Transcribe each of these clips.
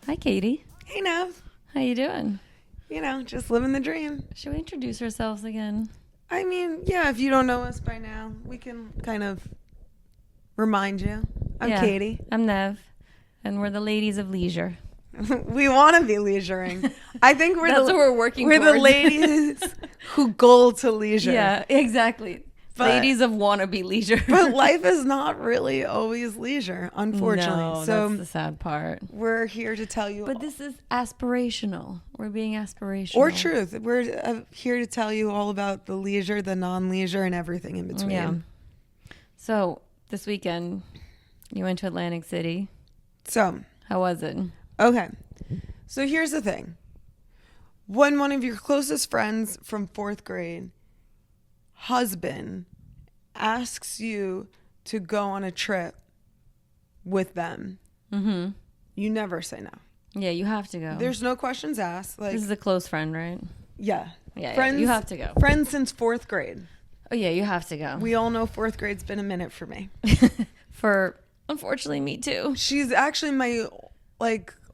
Hi, Cady. Hey, Nev. How you doing? You know, just living the dream. Should we introduce ourselves again? I mean, yeah, if you don't know us by now, we can kind of remind you. I'm Cady. I'm Nev, and we're the ladies of leisure. We want to be leisuring. I think we're That's what we're working We're towards. the ladies who goal to leisure. Yeah, exactly. Ladies of wannabe leisure. But life is not really always leisure, unfortunately. No, so that's the sad part. we're here to tell you. But this is aspirational. We're being aspirational. Or truth. We're here to tell you all about the leisure, the non-leisure, and everything in between. Yeah. So this weekend, you went to Atlantic City. So How was it? okay. So here's the thing. When one of your closest friends from fourth grade, husband, asks you to go on a trip with them, you never say no. Yeah, you have to go. There's no questions asked. Like, This is a close friend, right? yeah. Yeah, Friends, you have to go. Friends since fourth grade. Oh, yeah, you have to go. We all know fourth grade's been a minute for me. For, unfortunately, me too. She's actually my,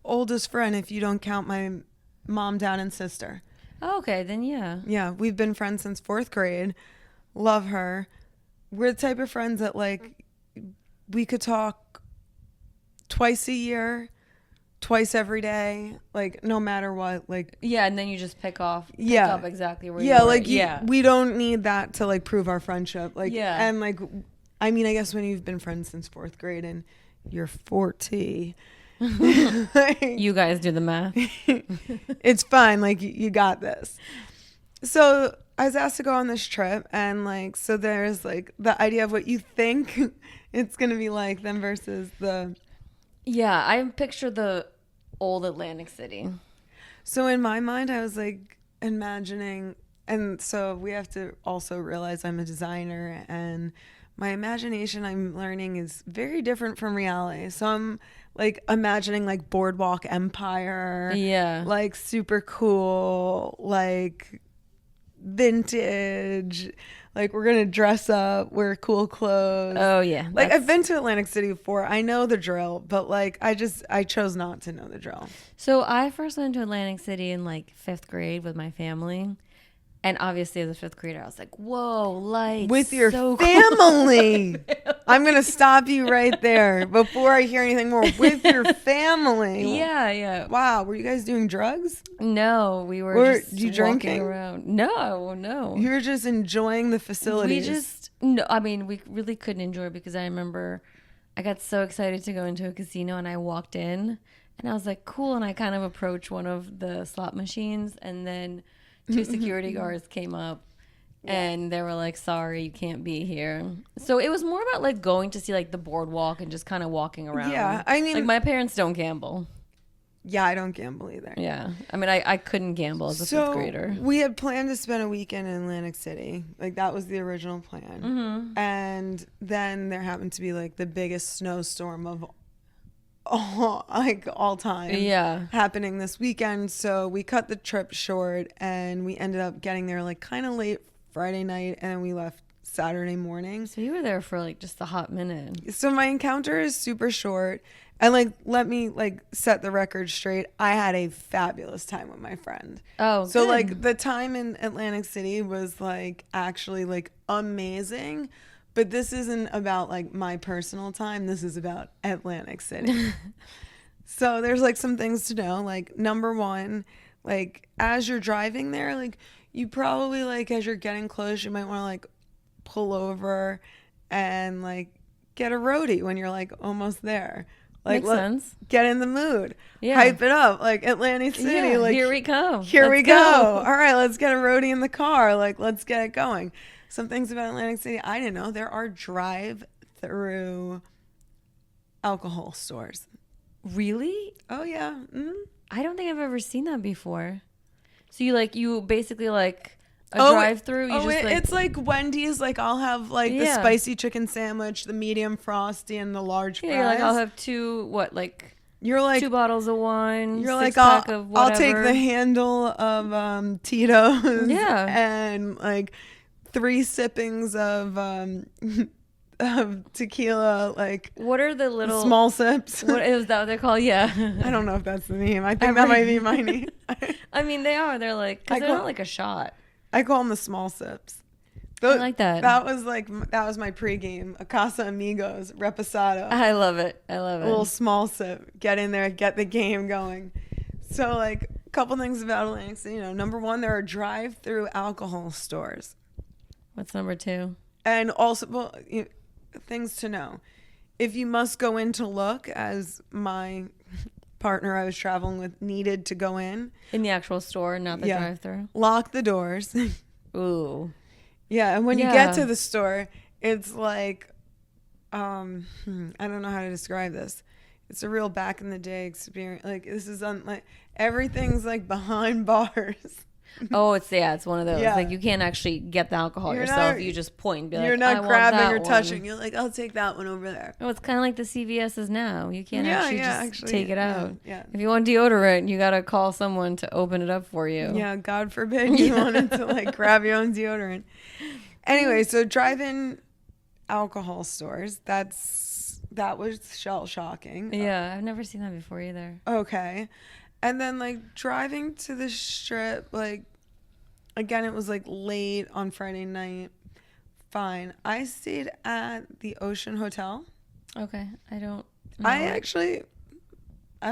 oldest friend if you don't count my mom, dad, and sister. Oh, okay, then yeah. Yeah, we've been friends since fourth grade. Love her. We're the type of friends that, we could talk twice a year, twice every day, no matter what. Yeah, and then you just pick up exactly where you were. We don't need that to, prove our friendship. Yeah. And, I mean, I guess when you've been friends since fourth grade and you're 40... You guys do the math. It's fine. You got this. So I was asked to go on this trip, and so there's the idea of what you think it's gonna be like then versus the. Yeah, I picture the old Atlantic City. So in my mind, I was imagining, and so we have to also realize I'm a designer, and my imagination I'm learning is very different from reality. So I'm imagining Boardwalk Empire. Yeah. Super cool, vintage. We're going to dress up, wear cool clothes. Oh, yeah. I've been to Atlantic City before. I know the drill, but I chose not to know the drill. So I first went to Atlantic City in 5th grade with my family. And obviously, as a 5th grader, I was like, whoa, lights. With your so family. Cool. I'm going to stop you right there before I hear anything more. With your family. Yeah, yeah. Wow. Were you guys doing drugs? No, we were just you drinking around. No. You were just enjoying the facilities. We really couldn't enjoy it because I remember I got so excited to go into a casino and I walked in and I was like, cool. And I kind of approached one of the slot machines and then 2 security guards came up and they were like, sorry, you can't be here. So it was more about going to see the boardwalk and just kind of walking around. Yeah, I mean, my parents don't gamble. Yeah, I don't gamble either. Yeah. I mean, I couldn't gamble as a 5th grader. We had planned to spend a weekend in Atlantic City. That was the original plan. Mm-hmm. And then there happened to be the biggest snowstorm of all time happening this weekend. So we cut the trip short and we ended up getting there kind of late Friday night and then we left Saturday morning. So you were there for just a hot minute. So my encounter is super short. And let me set the record straight. I had a fabulous time with my friend. Oh, so good. The time in Atlantic City was actually amazing. But this isn't about my personal time. This is about Atlantic City. So there's some things to know. Number one, as you're driving there, you probably as you're getting close, you might want to pull over and get a roadie when you're almost there. Makes sense. Get in the mood. Yeah. Hype it up. Atlantic City. Yeah, here we come. Here we go. All right, let's get a roadie in the car. Let's get it going. Some things about Atlantic City I didn't know. There are drive-through alcohol stores. Really? Oh, yeah. Mm-hmm. I don't think I've ever seen that before. So you basically a drive-through? It's like Wendy's. I'll have the spicy chicken sandwich, the medium frosty, and the large fries. Yeah, I'll have 2 2 bottles of wine, you're 6-pack of whatever. I'll take the handle of Tito's. Yeah. And 3 sippings of of tequila, like What are the little small sips. What is that? What they're called? Yeah. I don't know if that's the name. I think that might be my name. I mean, they are. They're like, because they're not like a shot. I call them the small sips. I like that. That was my pregame. A Casa Amigos Reposado. I love it. I love it. A little small sip. Get in there, get the game going. So like a couple things about Atlantic City. Number one, there are drive-through alcohol stores. What's number two? And also, things to know. If you must go in to look, as my partner I was traveling with needed to go in the actual store, not the drive-through. Lock the doors. Ooh. Yeah, and when you get to the store, it's like, I don't know how to describe this. It's a real back in the day experience. Like this is everything's like behind bars. Oh, it's one of those. Yeah. Like you can't actually get the alcohol yourself. You just point and be like, you're not I grabbing want or that touching. one. You're like, I'll take that one over there. Oh, it's kind of like the CVS's now. You can't actually take it out. Yeah. If you want deodorant, you got to call someone to open it up for you. Yeah, God forbid you wanted to like grab your own deodorant. Anyway, so drive-in alcohol stores. That was shell shocking. Yeah, I've never seen that before either. Okay. And then like driving to the Strip, like again, it was like late on Friday night. Fine. I stayed at the Ocean Hotel. Okay. I don't know. I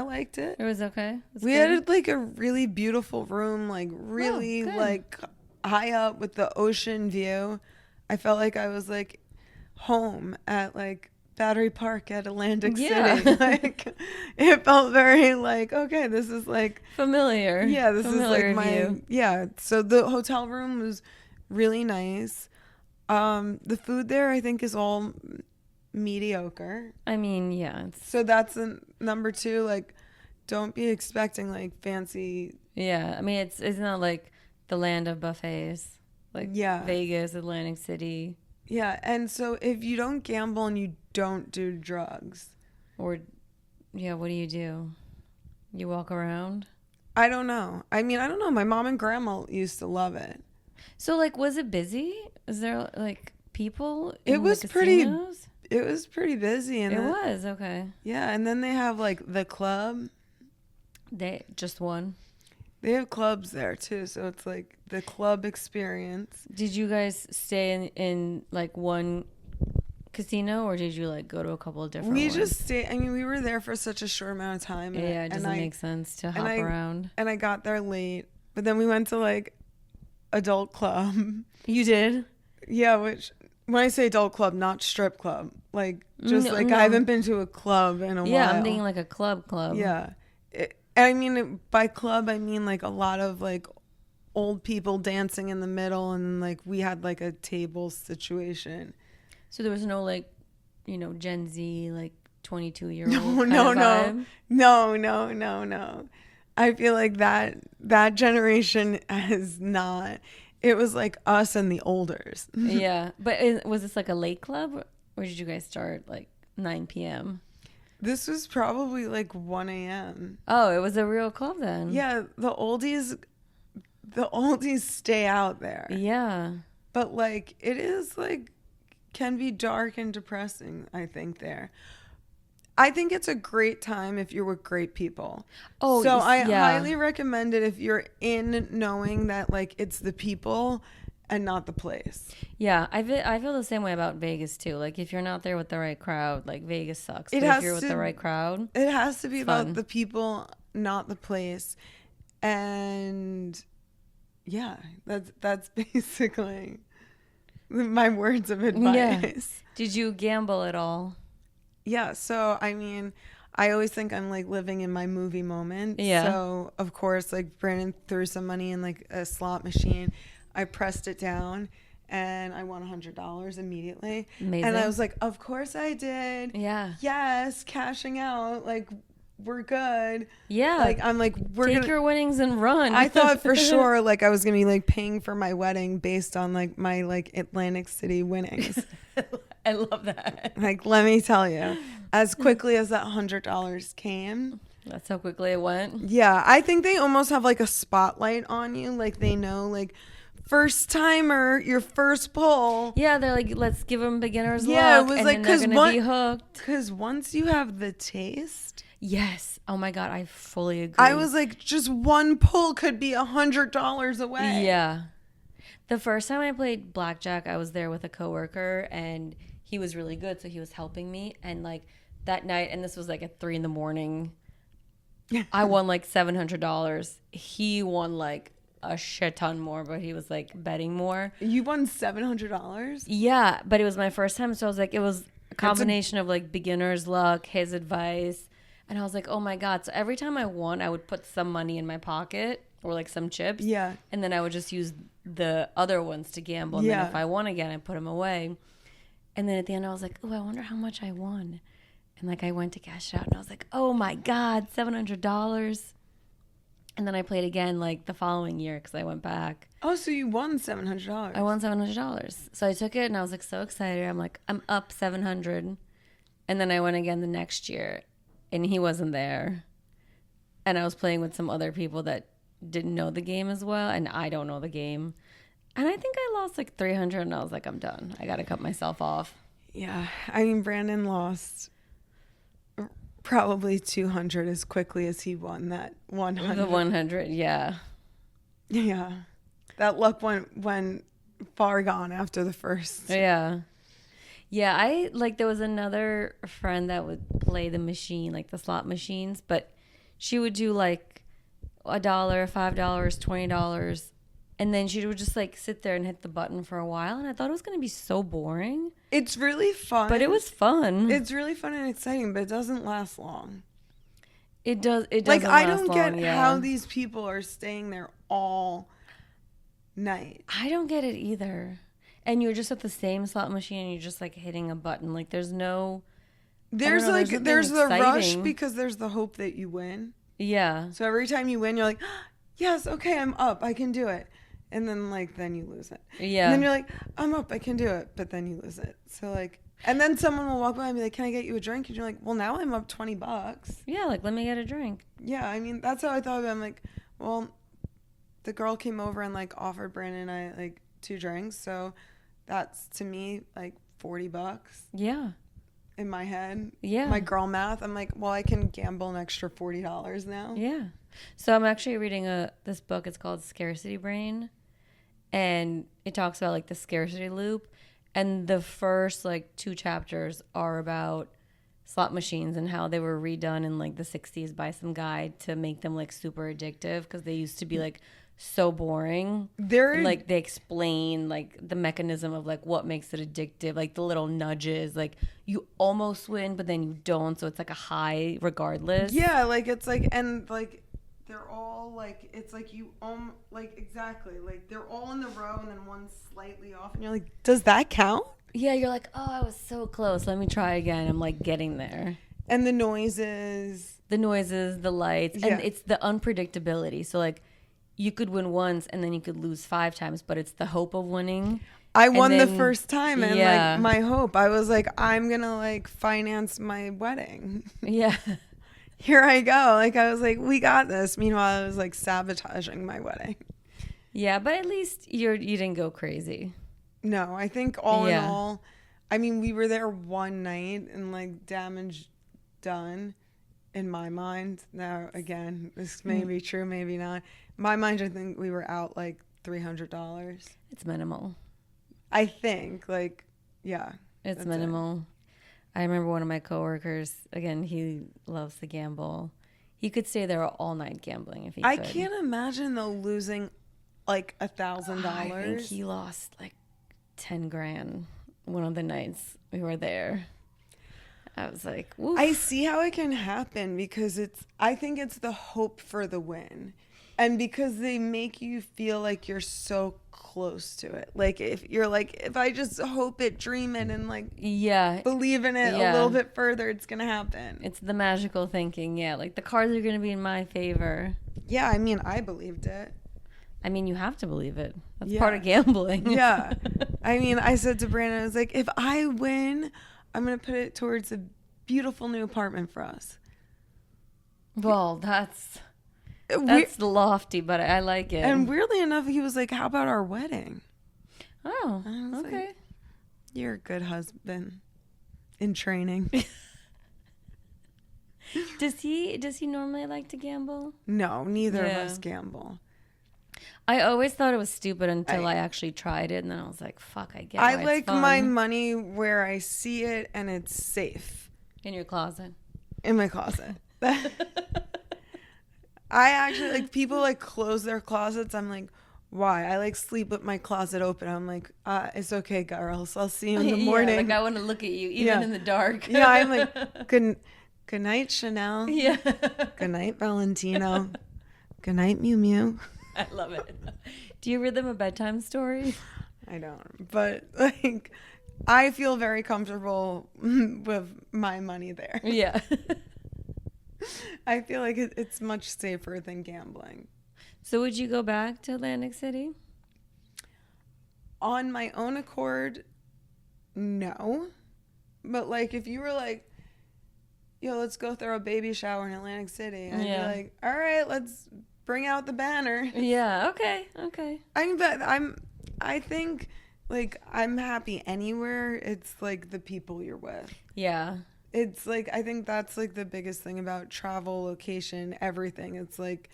liked it. It was okay. We had like a really beautiful room, like really like high up with the ocean view. I felt like I was like home at like Battery Park at Atlantic City. Like it felt very like, okay, this is like familiar. Yeah, this familiar is like view. So the hotel room was really nice. The food there I think is all mediocre. I mean, yeah. So that's number two, like don't be expecting like fancy. Yeah, I mean it's not like the land of buffets. Like Vegas, Atlantic City. Yeah, and so if you don't gamble and you don't do drugs. Or, what do? You walk around? I don't know. I mean, I don't know. My mom and grandma used to love it. So, like, was it busy? Is there, like, people in It was the pretty busy. And it was, okay. Yeah, and then they have, like, the club. Just one? They have clubs there, too, so it's, like, the club experience. Did you guys stay in like, one casino, or did you, like, go to a couple of different ones? We just stayed. I mean, we were there for such a short amount of time. It doesn't make sense to hop around. And I got there late, but then we went to, like, adult club. You did? Yeah, which, when I say adult club, not strip club. Like, just, I haven't been to a club in a while. Yeah, I'm thinking, like, a club. Yeah. I mean, by club, I mean, like, a lot of, like, old people dancing in the middle, and, like, we had, like, a table situation. So there was no, like, Gen Z, like, 22-year-old No. I feel like that generation has not. It was, like, us and the olders. Yeah. But was this, like, a late club? Or did you guys start, like, 9 p.m.? This was probably like 1 a.m. Oh, it was a real club then. Yeah, the oldies stay out there. Yeah. But like it is like can be dark and depressing, I think there. I think it's a great time if you're with great people. Oh, so I highly recommend it if you're in knowing that like it's the people and not the place. Yeah, I feel the same way about Vegas too. Like if you're not there with the right crowd, like Vegas sucks. But if you're with the right crowd, it has to be about the people, not the place. And yeah, that's basically my words of advice. Yeah. Did you gamble at all? Yeah, so I mean, I always think I'm like living in my movie moment. Yeah. So of course, like Brandon threw some money in like a slot machine. I pressed it down and I won $100 immediately. Amazing. And I was like, of course I did. Yeah. Yes, cashing out. Like, we're good. Yeah. Like, I'm like, take your winnings and run. I thought for sure, like, I was going to be like paying for my wedding based on like my like Atlantic City winnings. I love that. Like, let me tell you, as quickly as that $100 came. That's how quickly it went. Yeah. I think they almost have like a spotlight on you. Like, they know, like, first timer, your first pull. Yeah, they're like, let's give them beginner's Yeah, luck. it was and like, then they're gonna be hooked. Because once you have the taste. Yes. Oh my God, I fully agree. I was like, just one pull could be $100 away. Yeah. The first time I played blackjack, I was there with a coworker, and he was really good, so he was helping me. And like that night, and this was like at 3 a.m, I won like $700. He won like a shit ton more, but he was like betting more. You won $700? Yeah, but it was my first time, so I was like, it was a combination of like beginner's luck, his advice, and I was like, oh my God. So every time I won, I would put some money in my pocket or like some chips. Yeah. And then I would just use the other ones to gamble. And then if I won again, I put them away. And then at the end, I was like, oh, I wonder how much I won. And like I went to cash it out, and I was like, oh my God, $700. And then I played again like the following year because I went back. Oh, so you won $700. I won $700. So I took it, and I was like so excited. I'm like, I'm up 700. And then I went again the next year, and he wasn't there. And I was playing with some other people that didn't know the game as well, and I don't know the game. And I think I lost like 300, and I was like, I'm done. I got to cut myself off. Yeah. I mean, Brandon lost probably 200 as quickly as he won that 100. The 100, yeah. Yeah. That luck went far gone after the first. Yeah. Yeah, I like there was another friend that would play the machine, like the slot machines, but she would do like $1, $5, $20, and then she would just like sit there and hit the button for a while, and I thought it was going to be so boring. It's really fun. But it was fun. It's really fun and exciting, but it doesn't last long. It does. It like, doesn't I last don't long, get yeah. how these people are staying there all night. I don't get it either. And you're just at the same slot machine, and you're just like hitting a button. Like there's no. There's know, like there's the exciting. rush because there's the hope that you win. Yeah. So every time you win, you're like, yes, okay, I'm up, I can do it. And then like then you lose it. Yeah. And then you're like, I'm up, I can do it, but then you lose it. So like, and then someone will walk by and be like, can I get you a drink? And you're like, well, now I'm up $20. Yeah, like let me get a drink. Yeah, I mean that's how I thought of it. I'm like, well, the girl came over and like offered Brandon and I like 2 drinks, so that's to me like $40. Yeah. In my head. Yeah. My girl math. I'm like, well, I can gamble an extra $40 now. Yeah. So I'm actually reading this book. It's called Scarcity Brain, and it talks about like the scarcity loop. And the first like 2 chapters are about slot machines and how they were redone in like the 60s by some guy to make them like super addictive because they used to be like so boring. Like they explain like the mechanism of like what makes it addictive, like the little nudges, like you almost win but then you don't, so it's like a high regardless. Yeah, like it's like, and like they're all like, it's like you like exactly like they're all in the row and then one's slightly off and you're like, does that count? Yeah, you're like, oh, I was so close, let me try again. I'm like getting there. And the noises, the lights, and it's the unpredictability. So like you could win once and then you could lose 5 times, but it's the hope of winning. I won the first time, and yeah. like my hope, I was like, I'm gonna like finance my wedding. Yeah. Here I go. Like I was like, we got this. Meanwhile, I was like sabotaging my wedding. Yeah, but at least you didn't go crazy. No, I think all in all, I mean, we were there one night and like damage done in my mind. Now, again, this may be true, maybe not. In my mind, I think we were out like $300. It's minimal. I think, like, yeah. It's minimal. I remember one of my coworkers, again, he loves to gamble. He could stay there all night gambling if he could. I can't imagine, though, losing like $1,000. I think he lost like 10 grand one of the nights we were there. I was like, woof. I see how it can happen because I think it's the hope for the win. And because they make you feel like you're so close to it. Like if you're like, if I just hope it, dream it, and like believe in it a little bit further, it's going to happen. It's the magical thinking. Yeah. Like the cards are going to be in my favor. Yeah. I mean, I believed it. I mean, you have to believe it. That's part of gambling. Yeah. I mean, I said to Brandon, I was like, if I win, I'm going to put it towards a beautiful new apartment for us. Well, that's That's lofty, but I like it. And weirdly enough, he was like, "How about our wedding?" Oh, And I was okay. like, "You're a good husband in training." Does he normally like to gamble? No, neither of us gamble. I always thought it was stupid until I actually tried it, and then I was like, "Fuck, I get it." I like my money where I see it and it's safe. In your closet. In my closet. I actually like people like close their closets. I'm like, why? I like sleep with my closet open. I'm like, it's okay, girls. I'll see you in the morning. Like I want to look at you even in the dark. Yeah, I'm like, good night, Chanel. Yeah. Good night, Valentino. Good night, Mew Mew. I love it. Do you read them a bedtime story? I don't, but like, I feel very comfortable with my money there. Yeah. I feel like it's much safer than gambling. So would you go back to Atlantic City? On my own accord, no. But like if you were like, yo, let's go throw a baby shower in Atlantic City, I'd be like, all right, let's bring out the banner. Yeah, okay. I think like I'm happy anywhere. It's like the people you're with. Yeah. It's like, I think that's like the biggest thing about travel, location, everything. It's like,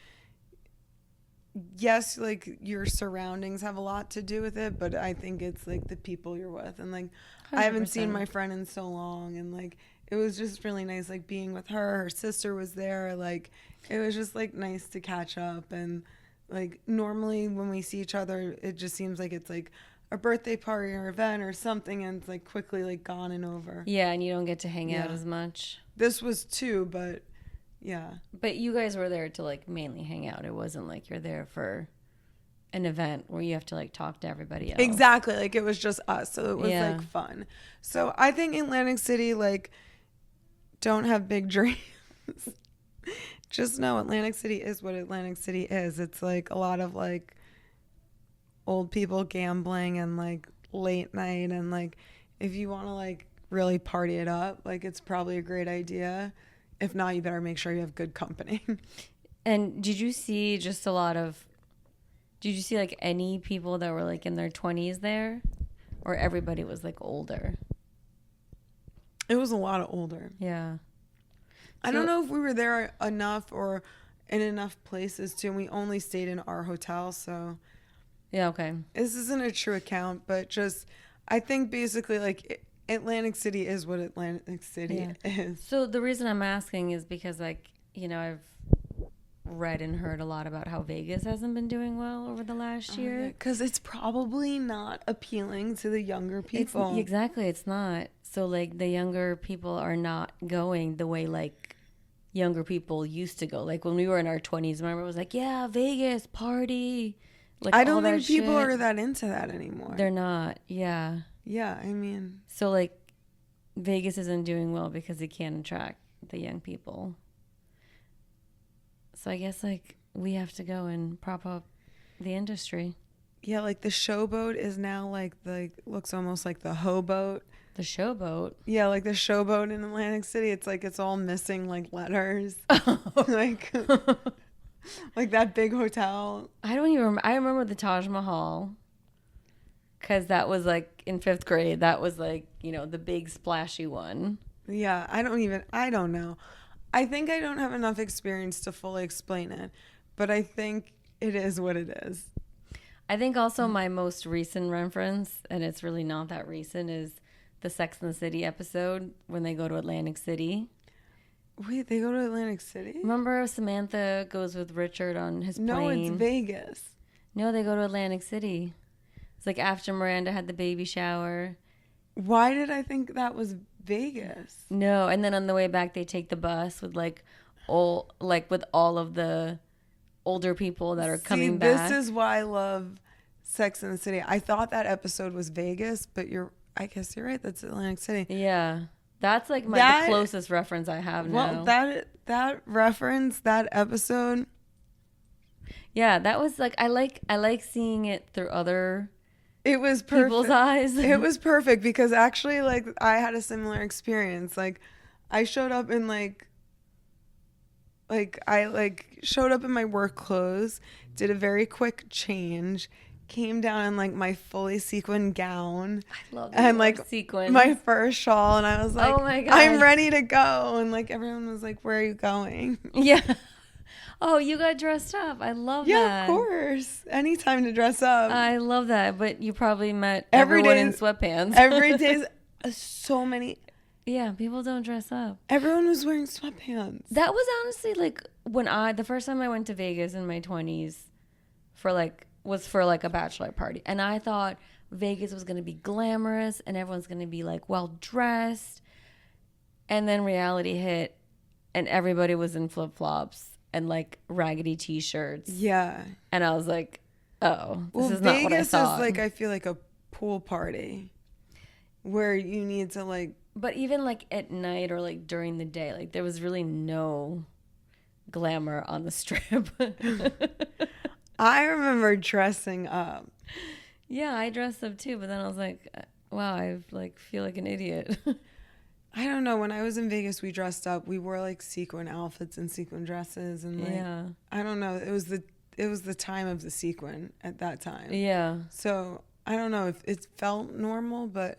yes, like your surroundings have a lot to do with it, but I think it's like the people you're with. And like, 100%. I haven't seen my friend in so long. And like, it was just really nice, like being with her. Her sister was there. Like, it was just like nice to catch up. And like, normally when we see each other, it just seems like it's like a birthday party or event or something, and it's like quickly like gone and over. Yeah, and you don't get to hang out as much. This was too, but yeah. But you guys were there to like mainly hang out. It wasn't like you're there for an event where you have to like talk to everybody else. Exactly. Like it was just us, so it was like fun. So I think Atlantic City, like, don't have big dreams. Just know Atlantic City is what Atlantic City is. It's like a lot of like old people gambling and like late night, and like if you want to like really party it up, like it's probably a great idea. If not, you better make sure you have good company. And did you see like any people that were like in their 20s there, or everybody was like older? It was a lot of older. Yeah. I don't know if we were there enough or in enough places to, and we only stayed in our hotel, so yeah, okay. This isn't a true account, but just I think basically like Atlantic City is what Atlantic City is. So the reason I'm asking is because like, you know, I've read and heard a lot about how Vegas hasn't been doing well over the last year. Because it's probably not appealing to the younger people. Exactly, it's not. So like the younger people are not going the way like younger people used to go. Like when we were in our 20s, remember it was like, yeah, Vegas, party. Like I don't think people are that into that anymore. They're not. Yeah. Yeah, I mean. So like Vegas isn't doing well because it can't attract the young people. So I guess like we have to go and prop up the industry. Yeah, like the showboat is now like looks almost like the hoboat. The showboat? Yeah, like the showboat in Atlantic City. It's like it's all missing like letters. Like like that big hotel. I don't even remember. I remember the Taj Mahal because that was like in 5th grade. That was like, you know, the big splashy one. Yeah, I don't know. I think I don't have enough experience to fully explain it, but I think it is what it is. I think also my most recent reference, and it's really not that recent, is the Sex and the City episode when they go to Atlantic City. Wait, they go to Atlantic City? Remember Samantha goes with Richard on his plane? No, it's Vegas. No, they go to Atlantic City. It's like after Miranda had the baby shower. Why did I think that was Vegas? No, and then on the way back they take the bus with with all of the older people that are coming back. This is why I love Sex and the City. I thought that episode was Vegas, but I guess you're right. That's Atlantic City. Yeah. That's like the closest reference I have now. Well, that reference, that episode. Yeah, that was like I like seeing it through other people's eyes. It was perfect because actually like I had a similar experience. Like I showed up in like I showed up in my work clothes, did a very quick change, came down in like my fully sequined gown. I love and like sequins. my first shawl, and I was like, oh my God. I'm ready to go. And like everyone was like, where are you going? Yeah. Oh, you got dressed up. I love that. Yeah, of course. Anytime to dress up. I love that. But you probably met Every everyone day- in sweatpants. Every day, so many. Yeah, people don't dress up. Everyone was wearing sweatpants. That was honestly like the first time I went to Vegas in my 20s was for like a bachelor party. And I thought Vegas was going to be glamorous and everyone's going to be like well dressed. And then reality hit and everybody was in flip-flops and like raggedy t-shirts. Yeah. And I was like, oh, this is Vegas not what I thought. is like, I feel like a pool party where you need to like. But even like at night or like during the day, like there was really no glamour on the strip. I remember dressing up. Yeah, I dressed up too, but then I was like, wow, I like feel like an idiot. I don't know. When I was in Vegas, we dressed up. We wore like sequin outfits and sequin dresses, and like, yeah, I don't know. It was the time of the sequin at that time. yeah. So I don't know if it felt normal, but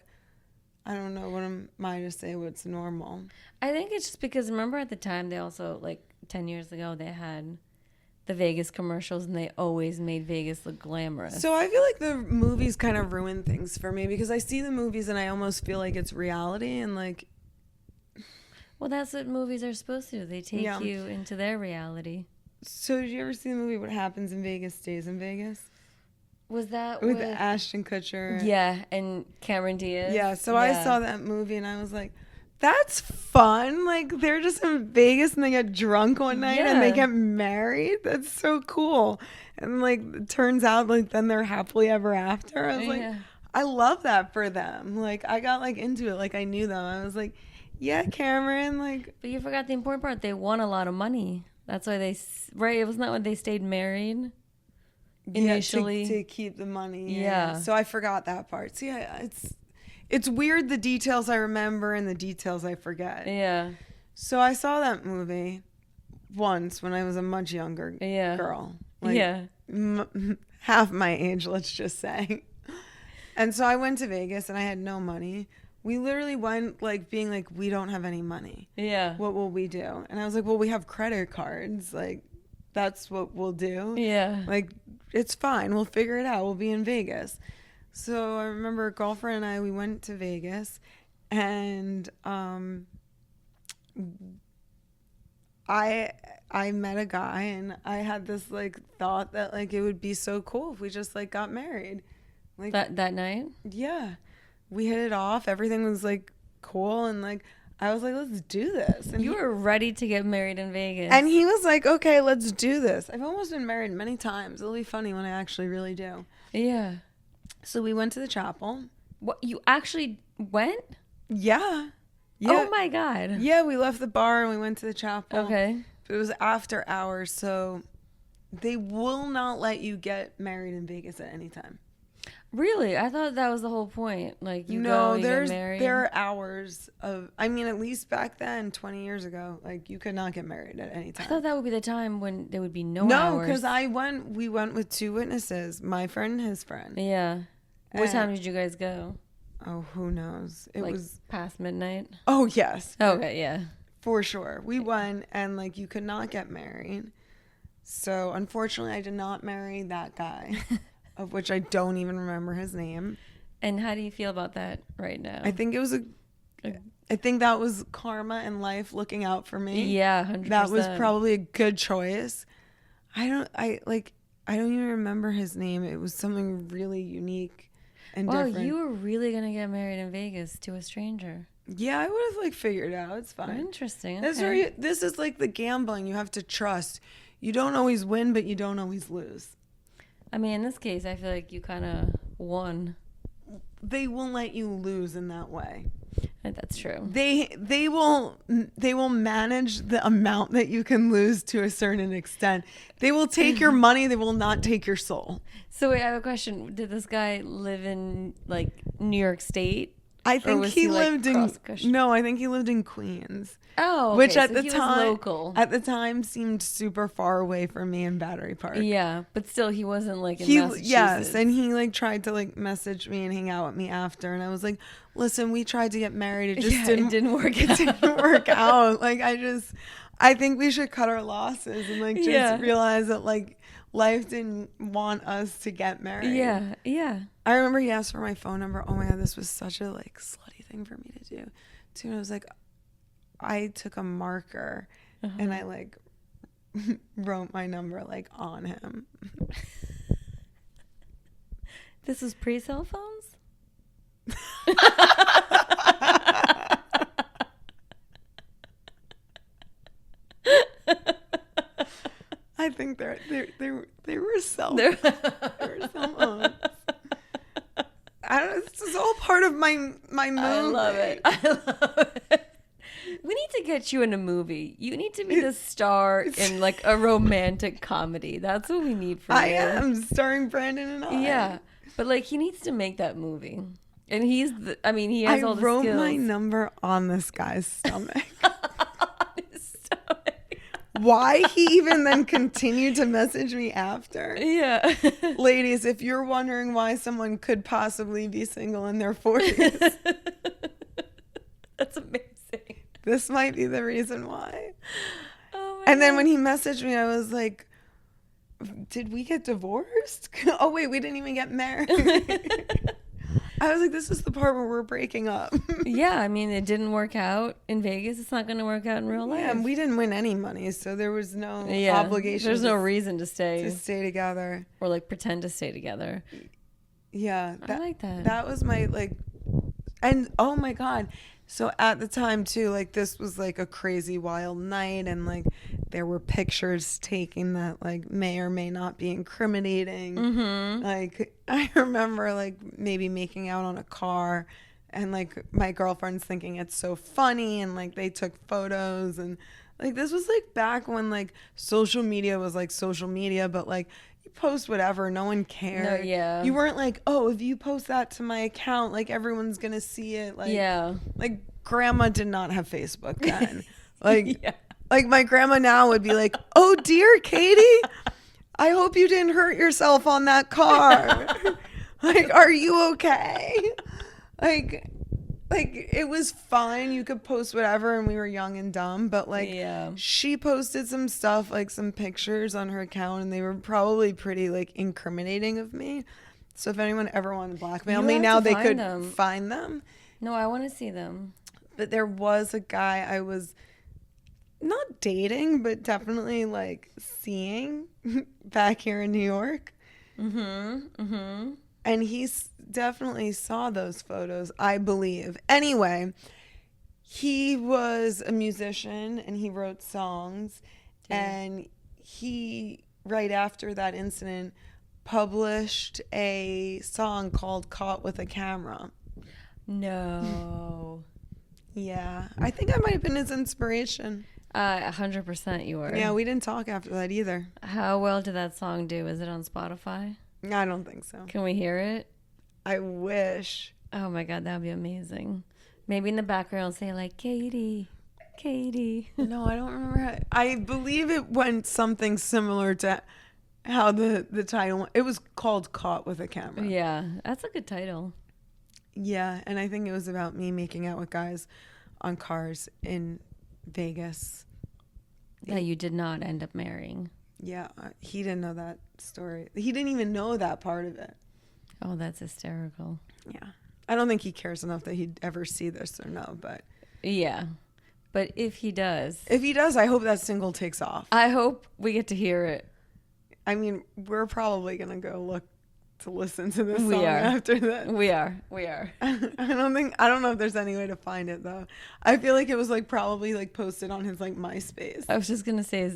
I don't know. What am I to say what's normal? I think it's just because remember at the time they also like 10 years ago they had the Vegas commercials and they always made Vegas look glamorous. So I feel like the movies kind of ruin things for me because I see the movies and I almost feel like it's reality and like. Well, that's what movies are supposed to do. They take you into their reality. So did you ever see the movie What Happens in Vegas Stays in Vegas? Was that with Ashton Kutcher? Yeah, and Cameron Diaz. Yeah, so I saw that movie and I was like, that's fun. Like they're just in Vegas and they get drunk one night and they get married. That's so cool. And like it turns out like then they're happily ever after. I was like, I love that for them. Like I got like into it. Like I knew them. I was like, yeah, Cameron. Like, but you forgot the important part. They won a lot of money. That's why it wasn't that when they stayed married initially to keep the money. Yeah. So I forgot that part. See, it's weird the details I remember and the details I forget. Yeah. So I saw that movie once when I was a much younger girl. Like, half my age, let's just say. And so I went to Vegas and I had no money. We literally went like being like, we don't have any money. Yeah. What will we do? And I was like, well, we have credit cards. Like, that's what we'll do. Yeah. Like, it's fine. We'll figure it out. We'll be in Vegas. So I remember a girlfriend and I, we went to Vegas and I met a guy and I had this like thought that like it would be so cool if we just like got married. Like that night? Yeah. We hit it off. Everything was like cool and like I was like, let's do this. And you were ready to get married in Vegas. And he was like, okay, let's do this. I've almost been married many times. It'll be funny when I actually really do. Yeah. So we went to the chapel. What, you actually went? Yeah. Oh my God. Yeah, we left the bar and we went to the chapel. Okay. But it was after hours, so they will not let you get married in Vegas at any time. Really? I thought that was the whole point. Like you go and get married. There are hours of, I mean, at least back then, 20 years ago, like you could not get married at any time. I thought that would be the time when there would be no No, hours. because we went with two witnesses, my friend and his friend. Yeah. What time did you guys go? Oh, who knows? It like was past midnight. Oh, yes. Okay, yeah. For sure. We went and like you could not get married. So unfortunately I did not marry that guy. Of which I don't even remember his name. And how do you feel about that right now? I think it was I think that was karma and life looking out for me. Yeah, 100%. That was probably a good choice. I don't even remember his name. It was something really unique and different. Well, you were really gonna get married in Vegas to a stranger. Yeah, I would have like figured it out. It's fine. Interesting. Okay. This is like the gambling. You have to trust. You don't always win, but you don't always lose. I mean, in this case, I feel like you kind of won. They won't let you lose in that way. That's true. They will manage the amount that you can lose to a certain extent. They will take your money. They will not take your soul. So wait, I have a question. Did this guy live in like New York State? I think was he he, like, lived in cross-country? no, I think he lived in Queens. Oh, okay, Which at so the he was time local. at the time seemed super far away from me in Battery Park. Yeah, but still, he wasn't like in He Massachusetts. yes, and he like tried to like message me and hang out with me after, and I was like, "Listen, we tried to get married. It just it didn't work out. It didn't work out. Like I think we should cut our losses and like just Yeah. realize that like life didn't want us to get married." Yeah, yeah. I remember he asked for my phone number. Oh my god, this was such a like slutty thing for me to do. Too, and I was like, I took a marker and I like wrote my number like on him. This was pre-cell phones? I think they were cell phones. I don't know. This is all part of my movie. I love it. We need to get you in a movie. You need to be the star in like a romantic comedy. That's what we need for you. I am starring Brandon and I. Yeah, but like he needs to make that movie, and he has all the skills. I wrote my number on this guy's stomach. Why he even then continued to message me after. Yeah. Ladies, if you're wondering why someone could possibly be single in their 40s, that's amazing. This might be the reason why. Oh and then when he messaged me, I was like, did we get divorced? Oh, wait, we didn't even get married. I was like, this is the part where we're breaking up. Yeah, I mean, it didn't work out in Vegas. It's not going to work out in real life. Yeah, and we didn't win any money, so there was no obligation. There's no reason to stay together. Or like pretend to stay together. Yeah. I like that. That was my like, and oh my God. So at the time too, like this was like a crazy wild night, and like there were pictures taken that like may or may not be incriminating. Mm-hmm. Like I remember like maybe making out on a car, and like my girlfriend's thinking it's so funny, and like they took photos, and like this was like back when like social media was like social media, but like you post whatever, no one cared. No, yeah. You weren't like, oh, if you post that to my account, like everyone's gonna see it. Like, yeah. Like grandma did not have Facebook then. Like, yeah. Like my grandma now would be like, oh dear, Cady, I hope you didn't hurt yourself on that car. Like, are you okay? Like it was fine. You could post whatever, and we were young and dumb, but like she posted some stuff, like some pictures on her account, and they were probably pretty like incriminating of me. So if anyone ever wanted to blackmail me now, they could find them. No, I want to see them. But there was a guy I was not dating, but definitely like seeing back here in New York. Mm-hmm. Mm-hmm. And he definitely saw those photos, I believe. Anyway, he was a musician and he wrote songs. And he, right after that incident, published a song called Caught with a Camera. No. Yeah. I think I might have been his inspiration. 100% you were. Yeah, we didn't talk after that either. How well did that song do? Is it on Spotify? I don't think so. Can we hear it? I wish. Oh my God, that would be amazing. Maybe in the background say like, Cady. No, I don't remember. I believe it went something similar to how the title, it was called Caught with a Camera. Yeah, that's a good title. Yeah, and I think it was about me making out with guys on cars in Vegas. That you did not end up marrying. Yeah, he didn't know that story. He didn't even know that part of it. Oh, that's hysterical. Yeah. I don't think he cares enough that he'd ever see this or know, but... Yeah. But if he does... If he does, I hope that single takes off. I hope we get to hear it. I mean, we're probably going to go look to listen to this song after that. We are. I don't know if there's any way to find it though. I feel like it was like probably like posted on his like MySpace. I was just gonna say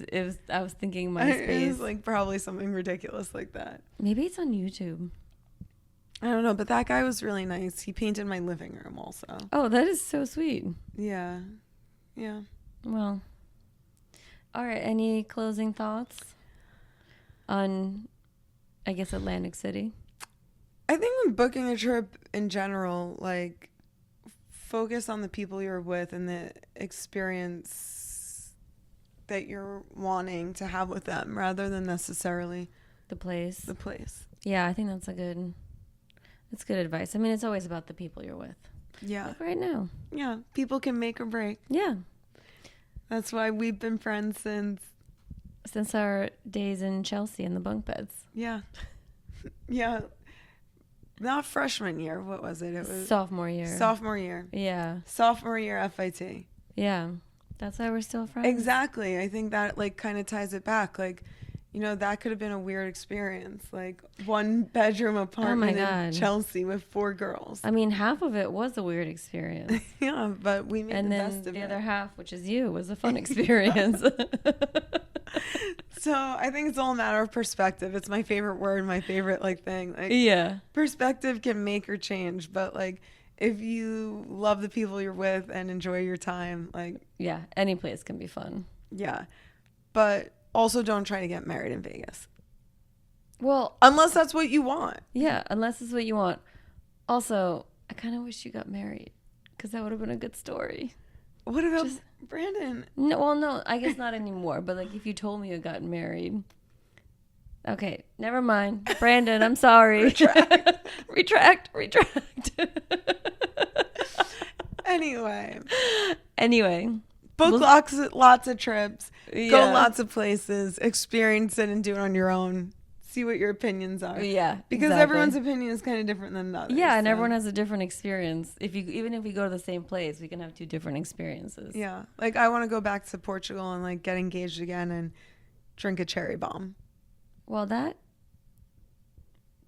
I was thinking MySpace. It was like probably something ridiculous like that. Maybe it's on YouTube. I don't know, but that guy was really nice. He painted my living room also. Oh, that is so sweet. Yeah. Well, all right. Any closing thoughts on, I guess, Atlantic City? I think when booking a trip in general, like focus on the people you're with and the experience that you're wanting to have with them rather than necessarily The place. the place. Yeah, I think that's good advice. I mean, it's always about the people you're with. Yeah. Like right now. Yeah. People can make or break. Yeah. That's why we've been friends Since our days in Chelsea in the bunk beds. yeah. Yeah. Not freshman year. What was it? It was Sophomore year. sophomore year. Yeah. Sophomore year FIT. Yeah. That's why we're still friends. Exactly. I think that like kind of ties it back. Like, you know, that could have been a weird experience. Like 1-bedroom apartment in Chelsea with 4 girls. I mean, half of it was a weird experience. Yeah, but we made And the then best of the it. other half, which is you, was a fun experience. So I think it's all a matter of perspective. It's my favorite word, my favorite like thing. Like Yeah. perspective can make or change, but like if you love the people you're with and enjoy your time, like Yeah. Any place can be fun. yeah. But also don't try to get married in Vegas. Well, Unless that's what you want. yeah, unless it's what you want. Also, I kind of wish you got married because that would have been a good story. What about Brandon? No, well, no, I guess not anymore. But like, if you told me you got married, okay, never mind, Brandon. I'm sorry. Retract. Anyway, book lots of trips, go Yeah. lots of places, experience it, and do it on your own. See what your opinions are. Yeah, because exactly. everyone's opinion is kind of different than the others. Yeah, and so. everyone has a different experience. Even if we go to the same place, we can have 2 different experiences. Yeah, like I want to go back to Portugal and like get engaged again and drink a cherry bomb. Well,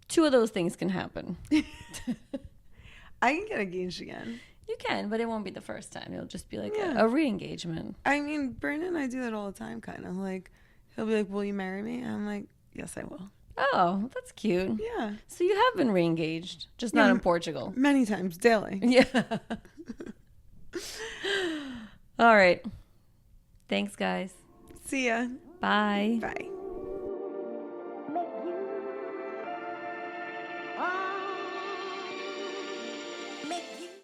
2 of those things can happen. I can get engaged again. You can, but it won't be the first time. It'll just be like Yeah. a re-engagement. I mean, Brandon and I do that all the time, kind of. Like, he'll be like, will you marry me? And I'm like, yes, I will. Oh, that's cute. Yeah. So you have been re-engaged, just not Yeah, in Portugal. Many times, daily. Yeah. All right. Thanks, guys. See ya. Bye. Bye.